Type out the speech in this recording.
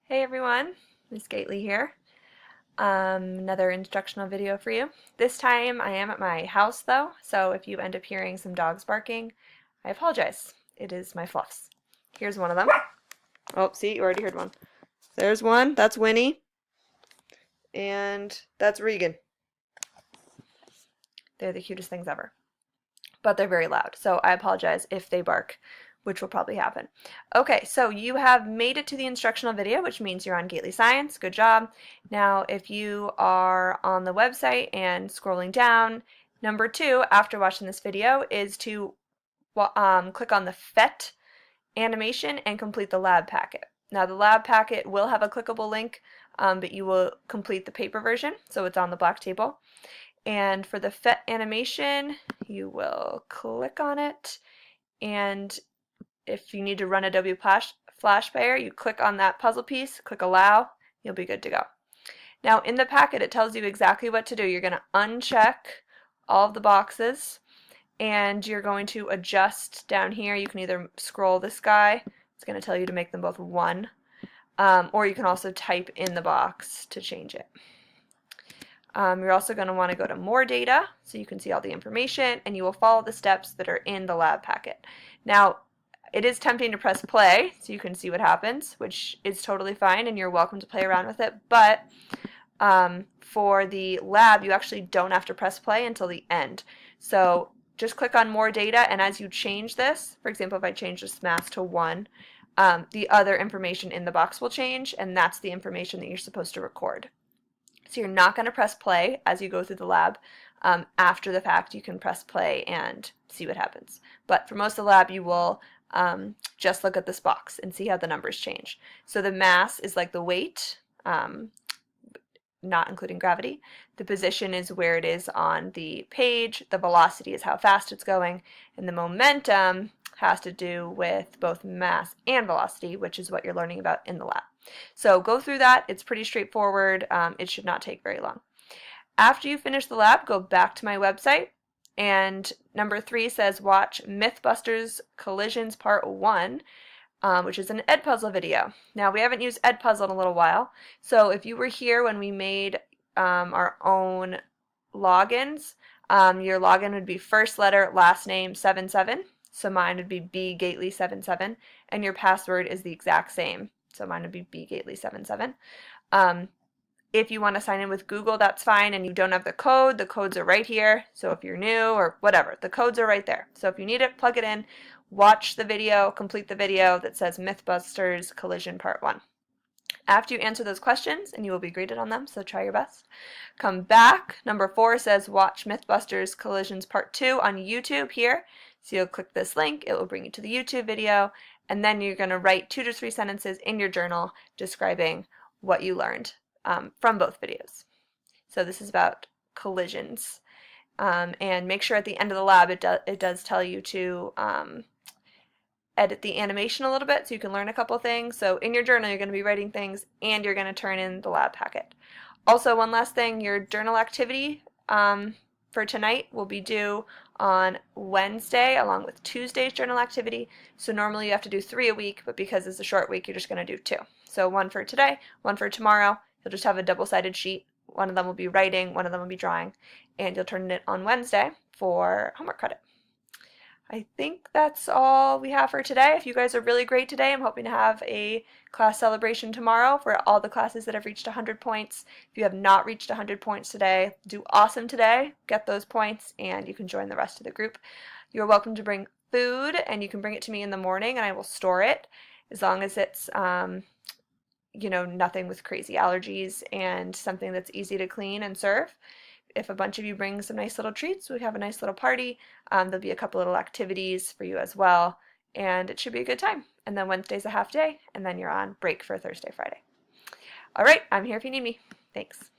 Hey everyone, Miss Gately here. Another instructional video for you. This time I am at my house though, so if you end up hearing some dogs barking, I apologize. It is my Fluffs. Here's one of them. Oh, see, you already heard one. There's one, that's Winnie, and that's Regan. They're the cutest things ever. But they're very loud, so I apologize if they bark, which will probably happen. Okay, so you have made it to the instructional video, which means you're on Gately Science. Good job. Now, if you are on the website and scrolling down, number 2, after watching this video, is to click on the PhET animation and complete the lab packet. Now, the lab packet will have a clickable link, but you will complete the paper version, so it's on the black table. And for the PhET animation, you will click on it, and if you need to run Adobe Flash Player, you click on that puzzle piece, click Allow, you'll be good to go. Now in the packet it tells you exactly what to do. You're going to uncheck all of the boxes, and you're going to adjust down here. You can either scroll this guy, it's going to tell you to make them both 1, or you can also type in the box to change it. You're also going to want to go to More Data so you can see all the information, and you will follow the steps that are in the lab packet. Now, it is tempting to press play so you can see what happens, which is totally fine, and you're welcome to play around with it, but for the lab, you actually don't have to press play until the end. So just click on More Data, and as you change this, for example, if I change this mass to 1, the other information in the box will change, and that's the information that you're supposed to record. So you're not going to press play as you go through the lab. After the fact, you can press play and see what happens. But for most of the lab, you will just look at this box and see how the numbers change. So the mass is like the weight, not including gravity. The position is where it is on the page. The velocity is how fast it's going. And the momentum has to do with both mass and velocity, which is what you're learning about in the lab. So go through that. It's pretty straightforward. It should not take very long. After you finish the lab, go back to my website, and number 3 says watch Mythbusters Collisions Part 1, which is an Edpuzzle video. Now, we haven't used Edpuzzle in a little while, so if you were here when we made our own logins, your login would be first letter, last name, 77. So mine would be bgately77, and your password is the exact same. So mine would be bgately77. If you want to sign in with Google, that's fine, and you don't have the codes are right here. So if you're new or whatever, the codes are right there. So if you need it, plug it in, watch the video, complete the video that says Mythbusters Collision Part 1. After you answer those questions, and you will be graded on them, so try your best, come back. Number 4 says watch Mythbusters Collisions Part 2 on YouTube here. So you'll click this link, it will bring you to the YouTube video, and then you're going to write 2 to 3 sentences in your journal describing what you learned from both videos. So this is about collisions. And make sure at the end of the lab it does tell you to edit the animation a little bit so you can learn a couple things. So in your journal, you're going to be writing things, and you're going to turn in the lab packet. Also, one last thing, your journal activity for tonight will be due on Wednesday along with Tuesday's journal activity. So normally you have to do 3 a week, but because it's a short week, you're just going to do 2. So 1 for today, 1 for tomorrow. You'll just have a double-sided sheet. One of them will be writing, one of them will be drawing, and you'll turn it on Wednesday for homework credit. I think that's all we have for today. If you guys are really great today, I'm hoping to have a class celebration tomorrow for all the classes that have reached 100 points. If you have not reached 100 points today, do awesome today. Get those points, and you can join the rest of the group. You're welcome to bring food, and you can bring it to me in the morning, and I will store it as long as it's nothing with crazy allergies and something that's easy to clean and serve. If a bunch of you bring some nice little treats, we have a nice little party. There'll be a couple little activities for you as well, and it should be a good time. And then Wednesday's a half day, and then you're on break for Thursday, Friday. All right, I'm here if you need me. Thanks.